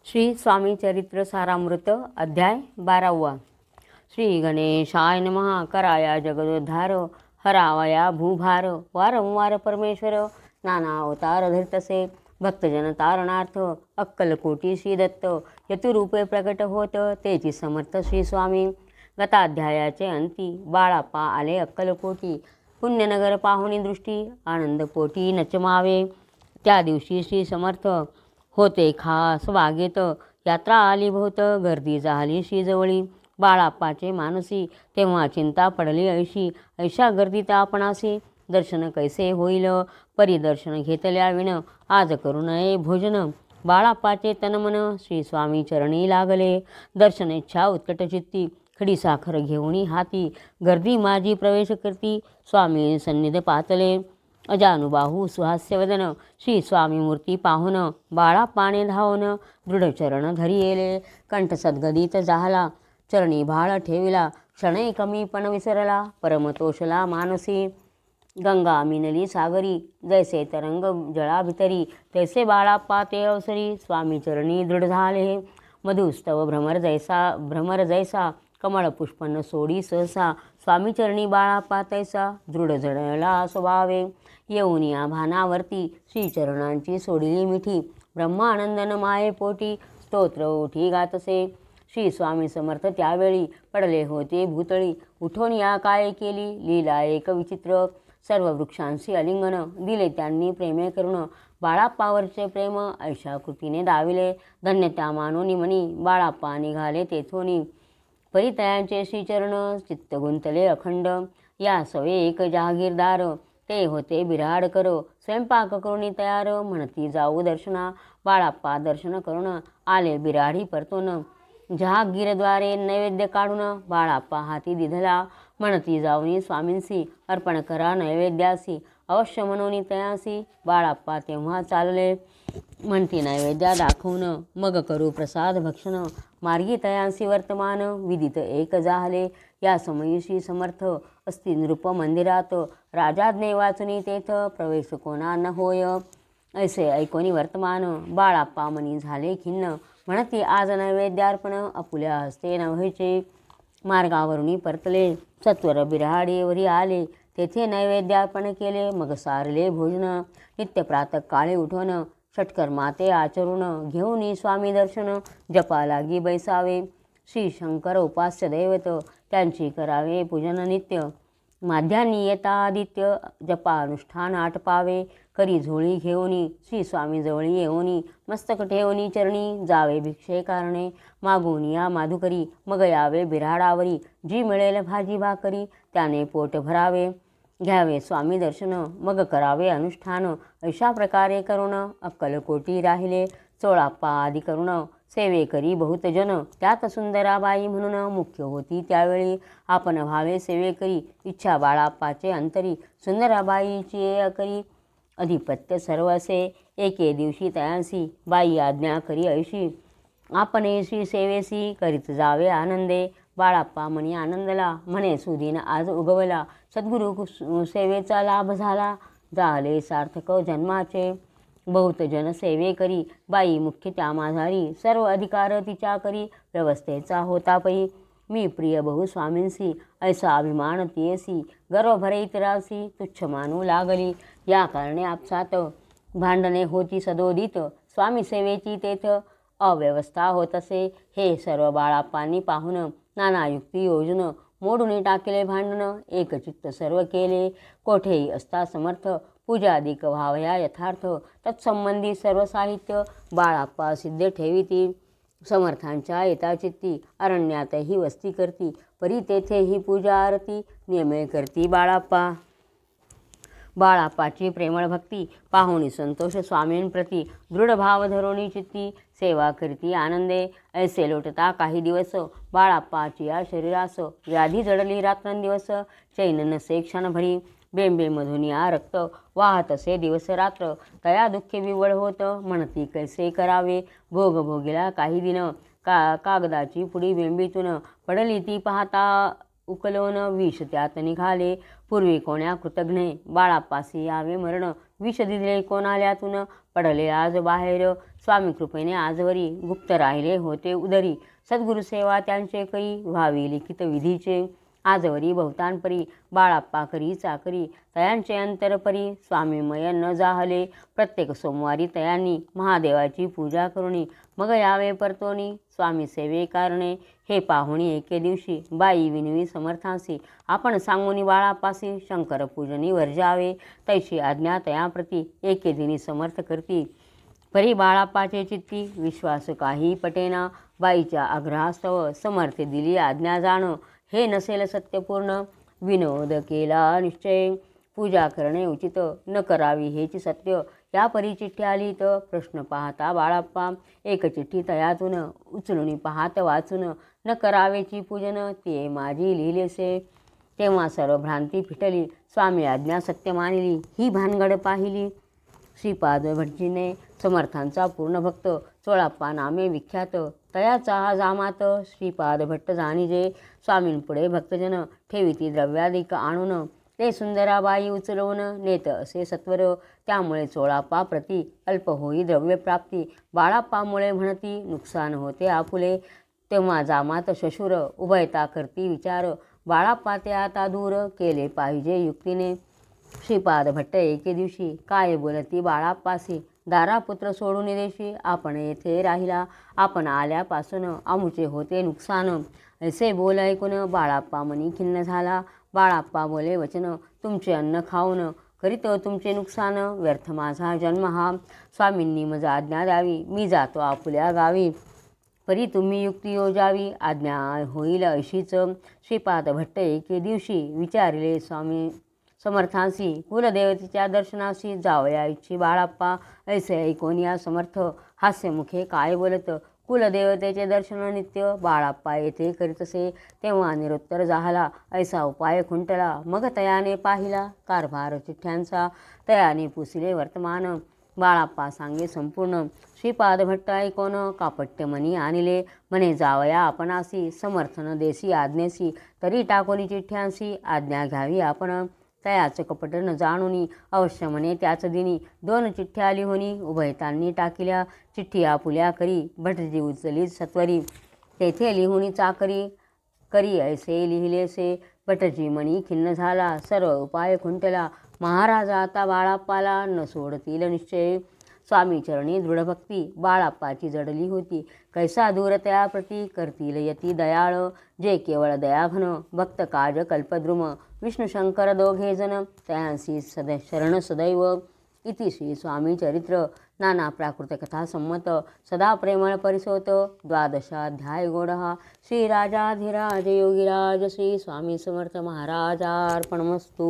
श्री स्वामी चरित्र सारामृत अध्याय 12. श्री गणेशाय नमः. कराया जगदोद्धार, हरावया भूभार, वारंवार परमेश्वर नाना अवतार धरितसे. भक्तजन तारणार्थ अक्कलकोटी श्री दत्त, यतुरूपे प्रकट होत तेची समर्थ श्री स्वामी. गताध्यायाचे अंती बाळाप्पा आले अक्कलकोटी. पुण्यनगर पाहुणी दृष्टी आनंदपोटी नचमावे. त्या दिवशी श्री समर्थ होते खास वागेत. यात्रा आली बहुत, गर्दी झाली श्री जवळी. बाळाप्पाचे मानसी तेव्हा चिंता पडली ऐशी. ऐशा गर्दीत आपणासी दर्शन कैसे होईल. परिदर्शन घेतल्या विण आज करू नये भोजन. बाळाप्पाचे तनमन श्री स्वामी चरणी लागले. दर्शन इच्छा उत्कट चित्ती, खडी साखर घेऊनी हाती. गर्दी माझी प्रवेश करती, स्वामी सन्निध पातले. अजानुबाहू सुहास्यवदन, श्री स्वामी मूर्ती पाहुन. बाळाप्पाने धावून दृढचरण धरी येले. कंठ सद्गदित झाला, चरणी भाळ ठेविला. क्षणे कमी पण विसरला, परमतोषला मानसी. गंगा मिनली सागरी, जैसे तरंग जळा भितरी. तैसे बाळाप्पा ते अवसरी, स्वामी चरणी दृढ झाले. मधुस्तव भ्रमर जैसा, कमळ पुष्पन सोडी सहसा. स्वामी चरणी बाळाप्पा तैसा, दृढ जळला स्वभावे. येऊन या भानावरती, श्रीचरणांची सोडली मिठी. ब्रह्मानंदन माये पोटी, स्तोत्र उठी गातसे. श्री स्वामी समर्थ त्यावेळी पडले होते भूतळी. उठून या काय केली लीला एक विचित्र. सर्व वृक्षांशी अलिंगन दिले त्यांनी प्रेमे करून. बाळाप्पावरचे प्रेम ऐशा कृतीने दाविले. धन्य त्या मानोनी मनी, बाळाप्पा निघाले तेथोनी. परितयांचे श्रीचरण चित्त गुंतले अखंड. या सवे एक जहागीरदार, ते होते बिराड करो. स्वयंपाक करुणी तयार, म्हणती जाऊ दर्शना. बाळाप्पा दर्शन करून आले बिराडी परतून. जहागीरद्वारे नैवेद्य काढून बाळाप्पा हाती दिधला. म्हणती जाऊनी स्वामींसी, अर्पण करा नैवेद्यासी. अवश्य म्हणून तयासी, बाळाप्पा तेव्हा चालले. म्हणती नैवेद्या दाखवून, मग करू प्रसाद भक्षण. मार्गी तयांसी वर्तमान, विदित एक झाले. या समयी श्री समर्थ असती नृप मंदिरात. राजाज्ञे वाचुनी तेथ, प्रवेश कोणा न होय. ऐसे ऐकोनी वर्तमान, बाळाप्पा मनी झाले खिन्न. म्हणती आज नैवेद्यार्पण, आपुल्या हस्ते नव्हेचे. मार्गावरुनी परतले, सत्वर बिराडीवरी आले. तेथे नैवेद्यार्पण केले, मग सारले भोजन. नित्य प्रातः काळी उठून, षटकर माते आचरून. घेऊनी स्वामी दर्शन, जपा लागी बैसावे. श्री शंकर उपास्य दैवत, त्यांची करावे पूजन नित्य. माध्यान्नी येता आदित्य, जपा अनुष्ठान आटपावे. करी झोळी घेऊनी, श्री स्वामी जवळी येऊनी. मस्तक ठेवणी चरणी, जावे भिक्षे कारणे. मागून या माधुकरी, मग यावे बिराडावरी. जी मिळेल भाजी भाकरी, त्याने पोट भरावे. घ्यावे स्वामी दर्शन, मग करावे अनुष्ठान. अशा प्रकारे करून अक्कलकोटी राहिले. चोळाप्पा आदी करून सेवे करी बहुत जन. त्यात सुंदराबाई म्हणून मुख्य होती त्यावेळी. आपण व्हावे सेवेकरी, इच्छा बाळाप्पाचे अंतरी. सुंदराबाईची करी अधिपत्य सर्व असे. एके दिवशी तयांसी, बाई आज्ञा करी ऐशी. आपण श्री सेवेसी, करीत जावे आनंदे. बाळाप्पा मनी आनंदला, म्हणे सुदिन आज उगवला. सद्गुरु सेवेचा लाभ झाला, झाले सार्थक जन्माचे. बहुत जन सेवे करी, बाई मुख्य त्या माझारी. सर्व अधिकार तिच्या करी, व्यवस्थेचा होता पै. मी प्रिय बहु स्वामींसी, ऐसा अभिमान तियसी. गर्व भरे इतरासी, तुच्छ मानू लागली. या कारणे आपसात भांडणे होती सदोदित. स्वामी सेवेची तेथ अव्यवस्था होत असे. हे सर्व बाळाप्पांनी पाहून नाना युक्ती योजन मोडून टाकले भांडण. एकचित्त सर्व केले, कोठेही असता समर्थ. पूजादिक व्हावया यथार्थ, तत्संबंधी सर्व साहित्य. बाळाप्पा सिद्ध ठेविती, समर्थांच्या येताचित्ती. अरण्यातही वस्ती करती, परी तेथेही पूजा आरती. नियमे करती बाळाप्पा. बाळाप्पाची प्रेमळ भक्ती पाहुणी संतोष स्वामींप्रती. दृढ भाव धरोणी चित्ती, सेवा करती आनंदे. ऐसे लोटता काही दिवस, बाळाप्पाची या शरीरास. व्याधी जडली रात्रंदिवस, चैन नसे क्षणभरी. बेंबेमधून या रक्त वाहत असे दिवस रात्र. तया दुःखे विवळ होत, म्हणती कैसे करावे. भोग भोगिला काही दिन, कागदाची पुडी बेंबीतून. पडली ती पाहता उकलवून, विष त्यात निघाले. पूर्वी कोण्या कृतघ्ने, बाळाप्पासी यावे मरण. विष दिले कोणाल्यातून, पडले आज बाहेर, स्वामी कृपेने आजवरी, गुप्त राहिले होते उदरी, सद्गुरु सेवा त्यांचे करी, व्हावी लिखित विधीचे, आजवरी बहुतांपरी, बाळाप्पा करी चाकरी, तयांचे अंतरपरी, स्वामीमय न जाहले, प्रत्येक सोमवारी तयांनी, महादेवाची पूजा करुणी, मग यावे परतोनी, स्वामी सेवे कारणे, हे पाहुणी एके दिवशी, बाई विनवी समर्थांसी, आपण सांगुनी बाळाप्पासी, शंकर पूजनी वर्जावे, तैशी आज्ञा तयाप्रती, एके दिनी समर्थ करती, परी बाळाप्पाचे चित्ती, विश्वास काही पटेना, बाईच्या आग्रहास्तव, समर्थ दिली आज्ञा जाण, हे नसेल सत्यपूर्ण, विनोद केला निश्चय, पूजा करणे उचित, न करावी हेची सत्य, या परी चिठ्ठी आली तर, प्रश्न पाहता बाळाप्पा, एक चिठ्ठी तयातून, उचलून पाहत वाचून, न करावेची पूजन, ते माझी लिहिलेसे, तेव्हा सर्व भ्रांती फिटली, स्वामी आज्ञा सत्य मानिली, ही भानगड पाहिली, श्रीपाद भटजीने, समर्थांचा पूर्ण भक्त, चोळाप्पा नामे विख्यात, तयाचा हा जामात, श्रीपाद भट्ट जाणीजे, स्वामींपुढे भक्तजन, ठेविती द्रव्याधिक आणून, ते सुंदराबाई उचलवून, नेत असे सत्वर, त्यामुळे चोळाप्पा प्रती, अल्प होई द्रव्यप्राप्ती, बाळाप्पामुळे म्हणती, नुकसान होते आपुले, तेव्हा जामात शशुर, उभयता करती विचार, बाळाप्पा ते आता दूर, केले पाहिजे युक्तीने, श्रीपाद भट्ट एके दिवशी, काय बोलती बाळाप्पासी, दारापुत्र सोडून देशी, आपण येथे राहिला, आपण आल्यापासून, आमुचे होते नुकसान, ऐसे बोल ऐकून, बाळाप्पा मनी खिन्न झाला, बाळाप्पा बोले वचन, तुमचे अन्न खाऊन, करीत तुमचे नुकसान, व्यर्थ माझा जन्म हा, स्वामींनी मज आज्ञा द्यावी, मी जातो आपुल्या गावी, परी तुम्ही युक्ती योजावी, आज्ञा होईल अशीच, श्रीपाद भट्ट एके दिवशी, विचारिले स्वामी समर्थांसी, कुलदेवतेच्या दर्शनासी, जावया इच्छी बाळाप्पा, ऐसे ऐकून या समर्थ, हास्यमुखे काय बोलत, कुलदेवतेचे दर्शन नित्य, बाळाप्पा येथे करीतसे, तेव्हा निरुत्तर झाला, ऐसा उपाय खुंटला, मग तयाने पाहिला, कारभार चिठ्ठ्यांचा, तयाने पुसिले वर्तमान, बाळाप्पा सांगे संपूर्ण, श्रीपाद भट्ट ऐकोन, कापट्य मनी आणले, म्हणे जावया आपणासी, समर्थन देसी आज्ञेसी, तरी टाकोनी चिठ्ठ्यांसी, आज्ञा घ्यावी आपण, तयाच कपट न जाणुनी, अवश्य म्हणे त्याच दिनी, 2 चिठ्ठ्या लिहुनी, उभयतांनी टाकिल्या, चिठ्ठी आपुल्या करी, भटजी उचली सत्वरी, तेथे लिहुनी चाकरी, करी ऐसे लिहिलेसे, भटजी मनी खिन्न झाला, सर्व उपाय खुंटला, महाराज आता बाळाप्पाला, न सोडतील निश्चय, स्वामी चरणी दृढभक्ती, बाळाप्पाची जडली होती, कैसा दूर तयाप्रती, करतील यती दयाळ, जे केवळ दयाघन, भक्त काज कल्पद्रुम, विष्णू शंकर दोघे जन, तयांसी शरण सदैव, इति श्री स्वामी चरित्र, नाना प्राकृत कथा संमत, सदा प्रेमळ परिसोत, 12 गोडहा, श्री राजाधिराज योगीराज श्री स्वामी समर्थ महाराजार्पणमस्तु।